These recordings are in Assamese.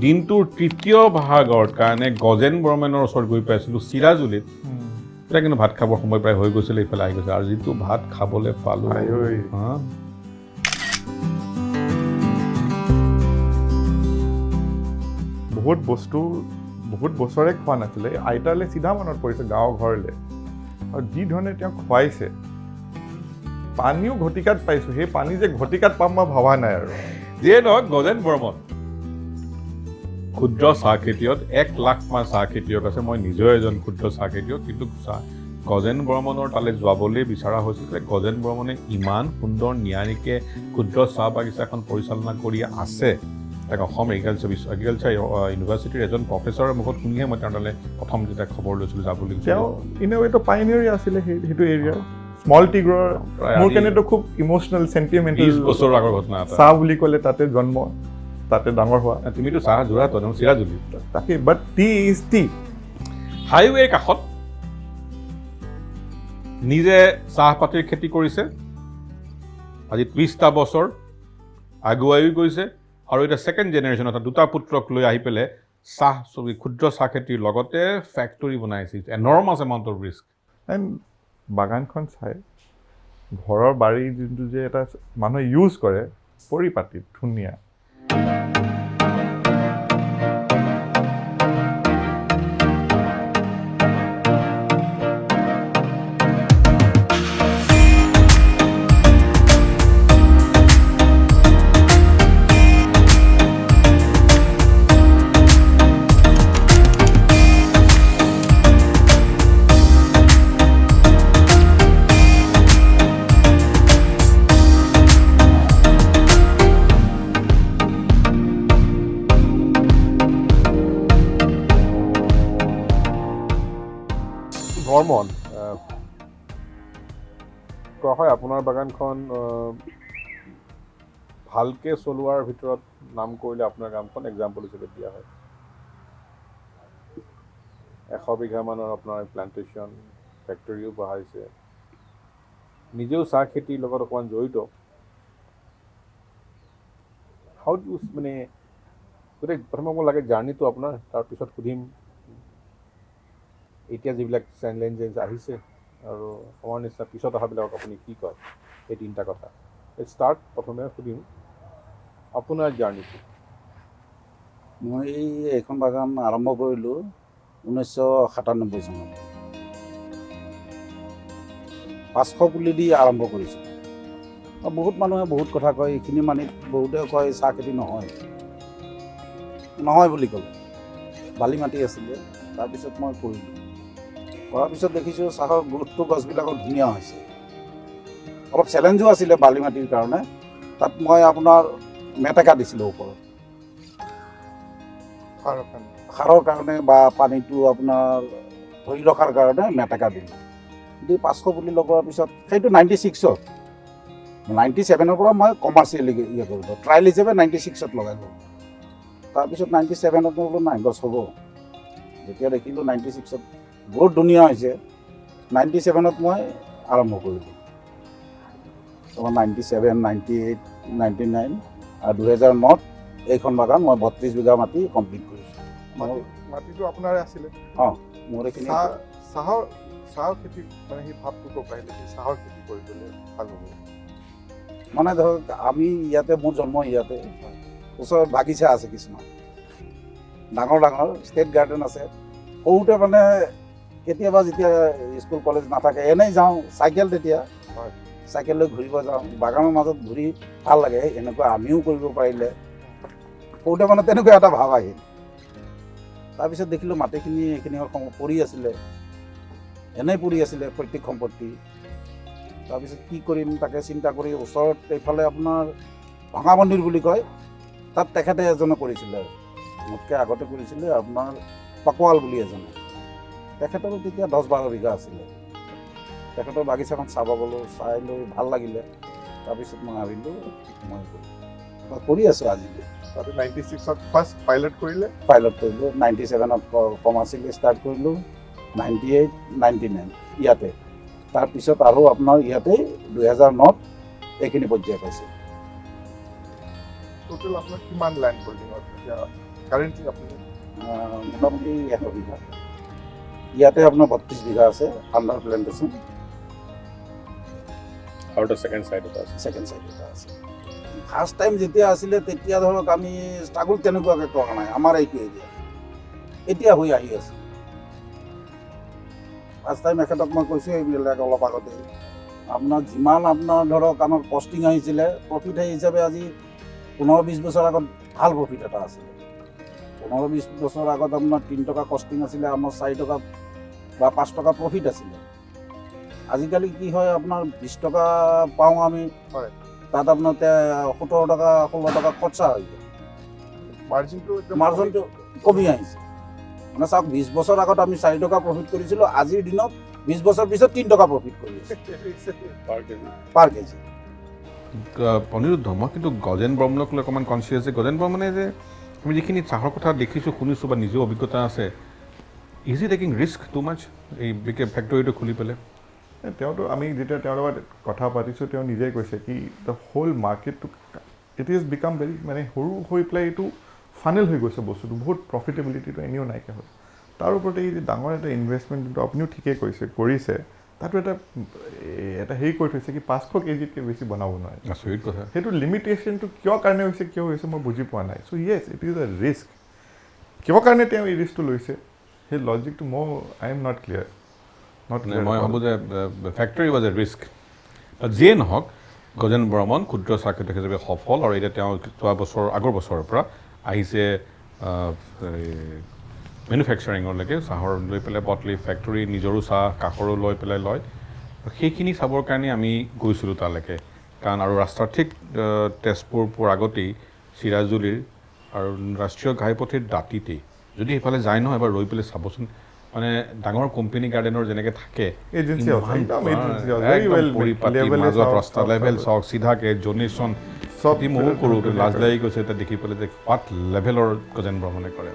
দিনটোৰ তৃতীয় ভাগৰ কাৰণে গজেন বৰ্মনৰ ওচৰত গৈ পাইছিলোঁ চিৰাজুলিত এতিয়া কিন্তু ভাত খাবৰ সময় প্ৰায় হৈ গৈছিলে ইফালে আহি গৈছে আৰু যিটো ভাত খাবলৈ পালোঁ বহুত বছৰে খোৱা নাছিলে আইতালৈ চিধা মনত পৰিছে গাঁৱৰ ঘৰলৈ আৰু যি ধৰণে তেওঁ খুৱাইছে পানীও ঘটিকাত পাইছোঁ সেই পানী যে ঘটিকাত পাম মই ভবা নাই আৰু যিয়ে নহওক গজেন বৰ্মন ক্ষুদ্ৰ চাহ খেতিয়ক 1 লাখ মান চাহ খেতিয়ক আছে মই নিজেও এজন ক্ষুদ্ৰ চাহ খেতিয়ক কিন্তু গজেন বৰ্মনৰ তালৈ যাবলৈ বিচৰা হৈছিল গজেন বৰ্মনে ইমান সুন্দৰ নিয়াৰিকৈ ক্ষুদ্ৰ চাহ বাগিচাখন পৰিচালনা কৰি আছে তাক অসম এগ্ৰিকালচাৰ ইউনিভাৰ্চিটিৰ এজন প্ৰফেচৰৰ মুখত শুনিহে মই তেওঁৰ তালৈ প্ৰথম যেতিয়া খবৰ লৈছিলোঁ যাবলৈ তেওঁ ইনেৱেটো পাইনিয়াৰ আছিলে সেইটো এৰিয়াৰ স্মল টি গ্ৰ'ৰ মোৰ কাৰণেতো খুব ইম'চনেল চেণ্টিমেণ্টেল 20 বছৰ আগৰ ঘটনা এটা চাহ বুলি ক'লে তাতে জন্ম তাতে ডাঙৰ হোৱা তুমিতো চাহ যোৰহাট চিৰাজুলি তাকে বাট টি ইজ টি হাইৱেৰ কাষত নিজে চাহপাতৰ খেতি কৰিছে আজি 30টা বছৰ আগুৱাই গৈছে আৰু এটা ছেকেণ্ড জেনেৰেশ্যন অৰ্থাৎ দুটা পুত্ৰক লৈ আহি পেলাই ক্ষুদ্ৰ চাহ খেতিৰ লগতে ফেক্টৰী বনাইছে এনৰ্মাছ এমাউণ্ট অফ ৰিস্ক এণ্ড বাগানখন চাই ঘৰৰ বাৰী যোনটো যে এটা মানুহে ইউজ কৰে পৰিপাটি ধুনীয়া বৰ্মন কোৱা হয় আপোনাৰ বাগানখন ভালকৈ চলোৱাৰ ভিতৰত নাম কৰিলে আপোনাৰ কামখন এক্সাম্পল হিচাপে দিয়া হয় 100 বিঘামানৰ আপোনাৰ প্লান্টেশ্যন ফেক্টৰীও বহাইছে নিজেও চাহ খেতিৰ লগত অকণমান জড়িত হাউ ডু মানে গোটেই প্ৰথমে মোক লাগে জাৰ্ণিটো আপোনাৰ তাৰপিছত সুধিম এতিয়া যিবিলাক চেলেঞ্জেছ আহিছে আৰু আমাৰ নিচিনা পিছত অহাবিলাকক আপুনি কি কয় এই তিনিটা কথা ষ্টাৰ্ট প্ৰথমে সুধিম আপোনাৰ জাৰ্ণিটো মই এইখন বাগান আৰম্ভ কৰিলোঁ 1997 চনত 500 পুলি দি আৰম্ভ কৰিছোঁ বহুত মানুহে বহুত কথা কয় এইখিনি মানিত বহুতে কয় চাহ খেতি নহয় বুলি ক'লে বালি মাটি আছিলে তাৰপিছত মই কৰিলোঁ কৰাৰ পিছত দেখিছোঁ চাহৰ গ্ৰোথটো গছবিলাকৰ ধুনীয়া হৈছে অলপ চেলেঞ্জো আছিলে বালি মাটিৰ কাৰণে তাত মই আপোনাৰ মেটেকা দিছিলোঁ ওপৰত সাৰৰ কাৰণে বা পানীটো আপোনাৰ ধৰি ৰখাৰ কাৰণে মেটেকা দিলোঁ দি 500 পুলি লগোৱাৰ পিছত সেইটো 96ত 97ৰ পৰা মই কমাৰ্চিয়েলি কৰিলোঁ ট্ৰায়েল হিচাপে 96ত লগালোঁ তাৰপিছত 97ত বোলো নাই গছ হ'ব যেতিয়া দেখিলোঁ 96ত বহুত ধুনীয়া হৈছে 97ত মই আৰম্ভ কৰিলোঁ 97, 98, 99 আৰু 2009ত এইখন বাগান মই 32 বিঘা মাটি কমপ্লিট কৰিছোঁ মাটিটো আপোনাৰে আছিলে অঁ মোৰ এইখিনি চাহৰ খেতি মানে সেই ভাৱটো ক'ব পাৰিলে চাহৰ খেতি কৰিবলৈ ভাল হ'ব মানে ধৰক আমি ইয়াতে মোৰ জন্ম ইয়াতে ওচৰত বাগিচা আছে কিছুমান ডাঙৰ ষ্টেট গাৰ্ডেন আছে সৰুতে মানে কেতিয়াবা যেতিয়া স্কুল কলেজ নাথাকে এনেই যাওঁ চাইকেল তেতিয়া চাইকেল লৈ ঘূৰিব যাওঁ বাগানৰ মাজত ঘূৰি ভাল লাগে এনেকুৱা আমিও কৰিব পাৰিলে সৰুতে মানে তেনেকুৱা এটা ভাৱ আহিল তাৰপিছত দেখিলোঁ মাটিখিনি এইখিনি পৰি আছিলে এনেই পৰি আছিলে প্ৰত্যেক সম্পত্তি তাৰপিছত কি কৰিম তাকে চিন্তা কৰি ওচৰত এইফালে আপোনাৰ ভঙা মন্দিৰ বুলি কয় তাত তেখেতে এজনে কৰিছিলে মোতকৈ আগতে কৰিছিলে আপোনাৰ পাকোৱাল বুলি এজনে তেখেতৰো তেতিয়া 10-12 বিঘা আছিলে তেখেতৰ বাগিচাখন চাব গ'লোঁ চাই লৈ ভাল লাগিলে তাৰপিছত মই ভাবিলোঁ মই কৰি আছোঁ আজিলৈ 96ত ফাৰ্ষ্ট পাইলট কৰিলোঁ 97ত কমাৰ্চিয়েলি ষ্টাৰ্ট কৰিলোঁ 98, 99 ইয়াতে তাৰপিছত আৰু আপোনাৰ ইয়াতে 2009ত এইখিনি পৰ্যায় পাইছে টোটেল আপোনাৰ কিমান লেণ্ড কৰিলে কাৰেণ্টলি আপুনি মোটামুটি 100 বিঘা। ইয়াতে আপোনাৰ 32 বিঘা আছে আণ্ডাৰ প্লেণ্টেশ্যন, আৰু এটা ছেকেণ্ড ছাইডত আছে। ছেকেণ্ড চাইড এটা আছে। ফাৰ্ষ্ট টাইম যেতিয়া আছিলে তেতিয়া ধৰক আমি ষ্ট্ৰাগল তেনেকুৱাকৈ কৰা নাই আমাৰ এইটো এৰিয়া, এতিয়া হৈ আহি আছে। ফাৰ্ষ্ট টাইম এখেতক মই কৈছোঁ এইবিলাক অলপ আগতে, আপোনাৰ যিমান আপোনাৰ ধৰক আমাৰ কষ্টিং আহিছিলে, প্ৰফিট হিচাপে আজি 15-20 বছৰ আগত ভাল প্ৰফিট এটা আছিলে। 15-20 বছৰ আগত আপোনাৰ 3 টকা কষ্টিং আছিলে, আমাৰ 4 টকা বা 5 টকা প্ৰফিট আছিলে। আজিকালি কি হয়, আপোনাৰ 20 টকা পাওঁ আমি, হয়। তাত আপোনাৰ 17 টকা 16 টকা খৰচা হৈ যায়, মাৰ্জিনটো কমি আহিছে। মানে চাওক, 20 বছৰ আগত আমি 4 টকা প্ৰফিট কৰিছিলোঁ, আজিৰ দিনত 20 বছৰ পিছত 3 টকা প্ৰফিট কৰি আছোঁ পাৰ কেজি। অনিৰুদ্ধ, মই কিন্তু গজেন বৰ্মনক লৈ অকণমান কনচিয়াছ যে গজেন বৰ্মনে যে আমি যিখিনি চাহৰ কথা দেখিছোঁ, শুনিছোঁ বা নিজেও অভিজ্ঞতা আছে, is he taking risk to মাছ এই ফেক্টৰীটো খুলি পেলাই? তেওঁতো আমি যেতিয়া তেওঁৰ লগত কথা পাতিছোঁ, তেওঁ নিজেই কৈছে কি দ্য হোল মাৰ্কেটটো ইট ইজ বিকাম ভেৰি, মানে সৰু হৈ পেলাই এইটো ফানেল হৈ গৈছে বস্তুটো, বহুত প্ৰফিটেবিলিটিটো এনেও নাইকিয়া হ'ল। তাৰ ওপৰতে এই যে ডাঙৰ এটা ইনভেষ্টমেণ্ট যোনটো আপুনিও ঠিকেই কৰিছে, তাতো এটা হেৰি কৰি থৈছে কি 500 কেজিতকৈ বেছি বনাব নোৱাৰে। আচৰিত কথা। সেইটো লিমিটেশ্যনটো কিয় কাৰণে হৈছে মই বুজি পোৱা নাই। চ' য়েছ, ইট ইজ এ ৰিস্ক। কিয় কাৰণে তেওঁ এই ৰিস্কটো লৈছে, সেই লজিকটো আই এম নট ক্লিয়াৰ। মই ভাবোঁ যে ফেক্টৰী ৱাজ এ ৰিস্ক। যিয়ে নহওক, গজেন বৰ্মন ক্ষুদ্ৰ চাহ খেতিয়ক হিচাপে সফল, আৰু এতিয়া তেওঁ আগৰ বছৰৰ পৰা আহিছে মেনুফেকচাৰিঙলৈকে, চাহৰ লৈ পেলাই বটলি ফেক্টৰী, নিজৰো চাহ কাষৰো লৈ পেলাই লয়। সেইখিনি চাবৰ কাৰণে আমি গৈছিলোঁ তালৈকে, কাৰণ আৰু ৰাস্তাৰ ঠিক তেজপুৰ পোৱাৰ আগতেই চিৰাজুলিৰ আৰু ৰাষ্ট্ৰীয় ঘাইপথিৰ দাঁতিতেই, যদি সেইফালে যায় নহয় এবাৰ ৰৈ পেলাই চাবচোন, মানে ডাঙৰ কোম্পানী গাৰ্ডেনৰ যেনেকৈ থাকে, মাজত ৰাস্তা লেভেল চাওক, চিধাকৈ ডনেশ্যন চব ময়ো কৰোঁ, লাজ লাগি গৈছে এতিয়া দেখি পেলাই যে পাত লেভেলৰ গজেন বৰ্মনে কৰে।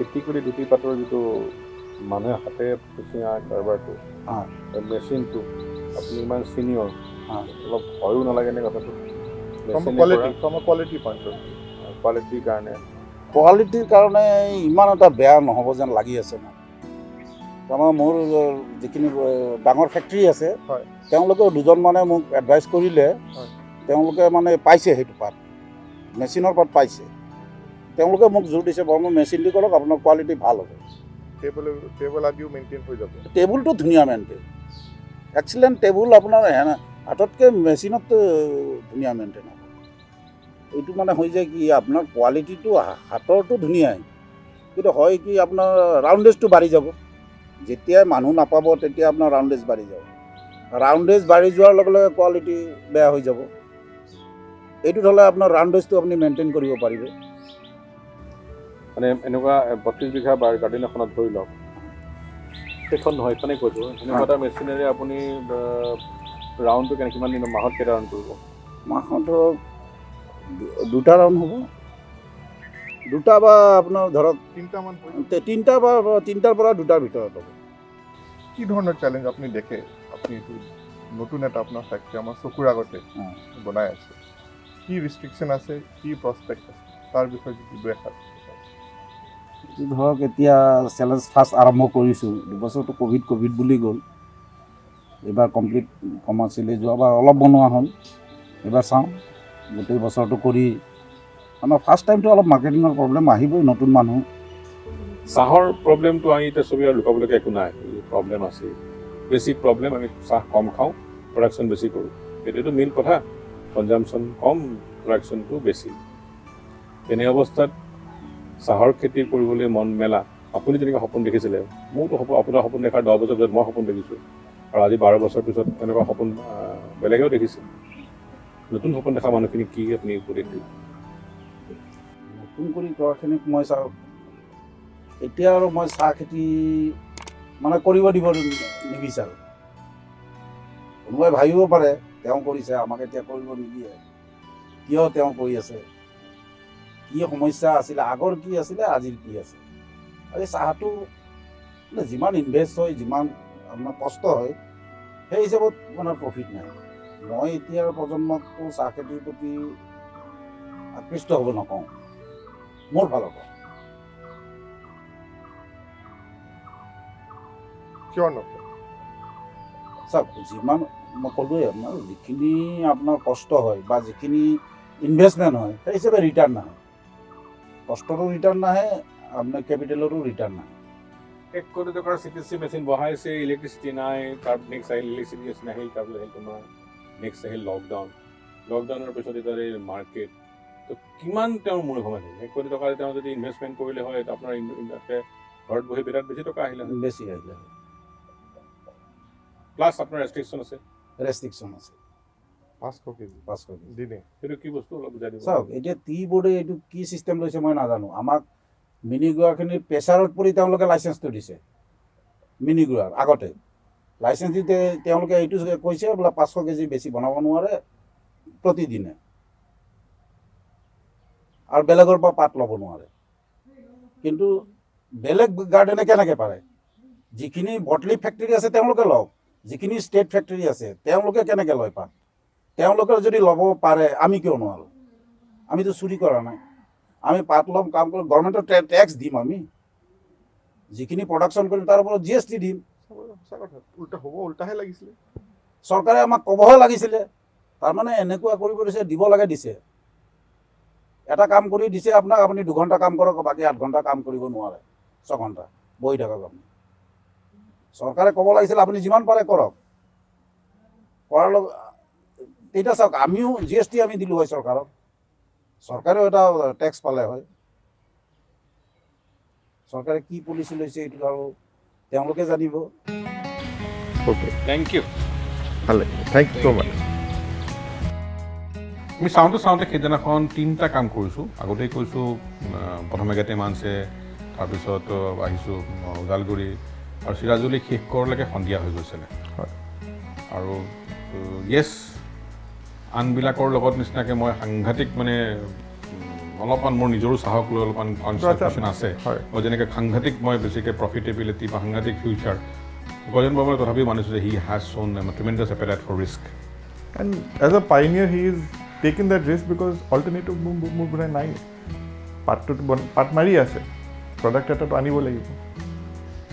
এটি কৰি দুটি পাতৰ যিটো মানুহে হাতে চিঙা কাৰবাৰটো, মেচিনটো আপুনি ইমান চিনিয়ৰ, অলপ ভয়ো নালাগে নে কথাটো? কোৱালিটিৰ কাৰণে ইমান এটা বেয়া নহ'ব যেন লাগি আছে মোৰ। তাৰমানে মোৰ যিখিনি ডাঙৰ ফেক্টৰী আছে, তেওঁলোকেও দুজনমানে মোক এডভাইচ কৰিলে, তেওঁলোকে মানে পাইছে সেইটো পাত, মেচিনৰ পাত পাইছে। তেওঁলোকে মোক জোৰ দিছে, বৰ্মন মেচিন দি কৰক, আপোনাৰ কোৱালিটি ভাল হ'ব, টেবুল আদিও মেইনটেইন হৈ যাব। টেবুলটো ধুনীয়া মেইনটেইন, এক্সিলেণ্ট টেবুল, আপোনাৰ হাততকৈ মেচিনত ধুনীয়া মেইনটেইন হ'ব। এইটো মানে হৈ যায় কি, আপোনাৰ কোৱালিটিটো হাতৰটো ধুনীয়াই, কিন্তু হয় কি আপোনাৰ ৰাউণ্ডেজটো বাঢ়ি যাব। যেতিয়াই মানুহ নাপাব তেতিয়া আপোনাৰ ৰাউণ্ডেজ বাঢ়ি যাব, ৰাউণ্ডেজ বাঢ়ি যোৱাৰ লগে লগে কোৱালিটি বেয়া হৈ যাব। এইটোত হ'লে আপোনাৰ ৰাউণ্ডেজটো আপুনি মেইনটেইন কৰিব পাৰিব। মানে এনেকুৱা 32 বিঘা গাৰ্ডেন এখনত ধৰি লওক, সেইখন নহয়, এইখনেই কৈছোঁ, এনেকুৱা এটা মেচিনেৰে আপুনি ৰাউণ্ডটো কিমান দিন, মাহত কেইটা ৰাউণ্ড কৰিব? মাহত ধৰক 2টা ৰাউণ্ড হ'ব, 2টা বা আপোনাৰ ধৰক 3টাৰ পৰা 2টাৰ ভিতৰত হ'ব। কি ধৰণৰ চেলেঞ্জ আপুনি দেখে? আপুনি এইটো নতুন এটা আপোনাৰ ফেক্টৰী আমাৰ চকুৰ আগতে বনাই আছে, কি ৰেষ্ট্ৰিকশ্যন আছে, কি প্ৰস্পেক্ট আছে, তাৰ বিষয়ে যদি দেখা ধৰক এতিয়া চেলেঞ্জ ফাৰ্ষ্ট আৰম্ভ কৰিছোঁ, 2 বছৰটো ক'ভিড বুলি গ'ল, এইবাৰ কমপ্লিট কমাৰ্চিয়েলি, যোৱাবাৰ অলপ বনোৱা হ'ল, এইবাৰ চাওঁ গোটেই বছৰটো কৰি। আমাৰ ফাৰ্ষ্ট টাইমটো অলপ মাৰ্কেটিঙৰ প্ৰব্লেম আহিবই, নতুন মানুহ। চাহৰ প্ৰব্লেমটো আমি এতিয়া চবেই আৰু লুকাবলগীয়া একো নাই, প্ৰব্লেম আছে, বেছিক প্ৰব্লেম। আমি চাহ কম খাওঁ, প্ৰডাকশ্যন বেছি কৰোঁ, এইটোতো মেইন কথা। কনজামশ্যন কম, প্ৰডাকশ্যনটো বেছি। তেনে অৱস্থাত চাহৰ খেতি কৰিবলৈ মন মেলা, আপুনি যেনেকৈ সপোন দেখিছিলে, মোৰতো আপোনাৰ সপোন দেখাৰ 10 বছৰ পিছত মই সপোন দেখিছোঁ, আৰু আজি 12 বছৰ পিছত এনেকুৱা সপোন বেলেগেও দেখিছে। নতুন সপোন দেখা মানুহখিনি কি আপুনি উপদেশ দিব? নতুন কৰি কৰাখিনিক মই চাওঁ, এতিয়া আৰু মই চাহ খেতি মানে কৰিব দিব নিবিচাৰোঁ। কোনোবাই ভাবিব পাৰে তেওঁ কৰিছে, আমাক এতিয়া কৰিব নিদিয়ে, কিয় তেওঁ কৰি আছে, কি সমস্যা আছিলে, আগৰ কি আছিলে, আজিৰ কি আছে। আজি চাহটো যিমান ইনভেষ্ট হয়, যিমান আপোনাৰ কষ্ট হয়, সেই হিচাপত মানে প্ৰফিট নাই। মই এতিয়াৰ প্ৰজন্মকটো চাহ খেতিৰ প্ৰতি আকৃষ্ট হ'ব নকওঁ, মোৰ ফালৰ পৰা। কিয় নকৰে? চাওক যিমান মই ক'লোৱে আপোনাৰ যিখিনি আপোনাৰ কষ্ট হয় বা যিখিনি ইনভেষ্টমেণ্ট হয় সেই হিচাপে ৰিটাৰ্ণ নাহে, কষ্টৰো ৰিটাৰ্ণ নাহে, আপোনাৰ কেপিটেলৰো ৰিটাৰ্ণ নাহে। 1 কোটি টকাৰ CTC মেচিন বহাইছে, ইলেক্ট্ৰিচিটি নাই, তাৰ নেক্সট আহিল ইলেক্ট্ৰিচিটি মেচিন আহিল, তাৰপিছত আহিল তোমাৰ নেক্সট আহিল লকডাউনৰ পিছত এতিয়া মাৰ্কেট, তো কিমান তেওঁৰ মূল সময় থাকিল? 1 কোটি টকা তেওঁ যদি ইনভেষ্টমেণ্ট কৰিলে হয় আপোনাৰ ঘৰত বহি বিৰাট বেছি টকা আহিলে হয়, বেছি আহিলে প্লাছ আপোনাৰ ৰেষ্ট্ৰিকশ্যন আছে। ৰেষ্ট্ৰিকশ্যন আছে 500 কেজি 500 কেজি। দিনে। সেইটো কি বস্তু অলপ বুজাই দিব। চাওক এতিয়া টি বোৰ্ডে এইটো কি ছিষ্টেম লৈছে মই নাজানো। আমাক মিনি গুৱাখিনি প্ৰেছাৰত পৰি তেওঁলোকে লাইচেঞ্চটো দিছে। মিনি গুৱাৰ আগতে লাইচেঞ্চ দিতে তেওঁলোকে এইটো কৈছে বোলে 500 কেজি বেছি বনাব নোৱাৰে প্ৰতিদিনে, আৰু বেলেগৰ পৰা পাত ল'ব নোৱাৰে। কিন্তু বেলেগ গাৰ্ডেনে কেনেকৈ পাৰে? যিখিনি বটলি ফেক্টৰী আছে তেওঁলোকে লওক, যিখিনি ষ্টেট ফেক্টৰী আছে তেওঁলোকে কেনেকৈ লয় পাত? তেওঁলোকে যদি ল'ব পাৰে আমি কিয় নোৱাৰোঁ? আমিতো চুৰি কৰা নাই, আমি পাত ল'ম, কাম কৰিম, গভৰ্ণমেণ্টৰ টেক্স দিম, আমি যিখিনি প্ৰডাকশ্যন কৰিম তাৰ ওপৰত GST দিম। সঁচা কথা, উল্টা হ'ব, উল্টাহে লাগিছিলে। চৰকাৰে আমাক ক'বহে লাগিছিলে। তাৰমানে এনেকুৱা কৰিব দিছে, দিব লাগে দিছে। এটা কাম কৰি দিছে আপোনাক, আপুনি 2 ঘণ্টা কাম কৰক, বাকী 8 ঘণ্টা কাম কৰিব নোৱাৰে, 6 ঘণ্টা বহি থাকক আপুনি। চৰকাৰে ক'ব লাগিছিলে আপুনি যিমান পাৰে কৰক, কৰাৰ লগে তেতিয়া চাওক আমিও GST আমি দিলোঁ হয় চৰকাৰক, চৰকাৰেও এটা টেক্স পালে হয়। চৰকাৰে কি পলিচি লৈছে এইটো আৰু তেওঁলোকে জানিব। Okay, thank you. ভাল লাগিল, থেংক ইউ ছ' মাছ। আমি চাওঁতে সেইদিনাখন 3টা কাম কৰিছোঁ। আগতেই কৈছোঁ, প্ৰথমে গেটেমানছে, তাৰপিছত আহিছোঁ ওদালগুৰি, আৰু চিৰাজুলি শেষ কৰোঁলৈকে সন্ধিয়া হৈ গৈছিলে। হয়। আৰু য়েছ, আনবিলাকৰ লগত নিচিনাকৈ মই সাংঘাতিক মানে অলপমান মোৰ নিজৰো চাহক লৈ অলপমান কনচেনট্ৰেশ্যন আছে। হয়। মই যেনেকৈ সাংঘাতিক মই বেছিকৈ প্ৰফিটেবিলিটি বা সাংঘাতিক ফিউচাৰ, গজেন বৰ্মনে তথাপিও মানিছোঁ যে he has shown tremendous appetite for risk. And as a pioneer, he is taking that risk because alternative মোৰ বোলে নাই। পাত মাৰি আছে, প্ৰডাক্ট এটাতো আনিব লাগিব।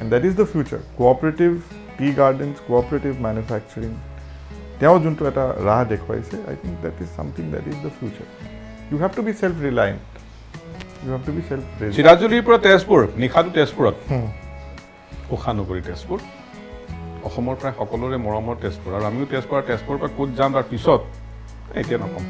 And that is the future. Cooperative tea gardens, cooperative manufacturing, তেওঁ যোনটো এটা ৰাহ দেখুৱাইছে, I think that is something that is the future. You have to be self-reliant. You have to be self-reliant. চিৰাজুলিৰ পৰা তেজপুৰ, নিশাটো তেজপুৰত, উষানগৰী তেজপুৰ, অসমৰ প্ৰায় সকলোৰে মৰমৰ তেজপুৰ, আৰু আমিও তেজপুৰৰ পৰা ক'ত যাম তাৰ পিছত এতিয়া নকওঁ।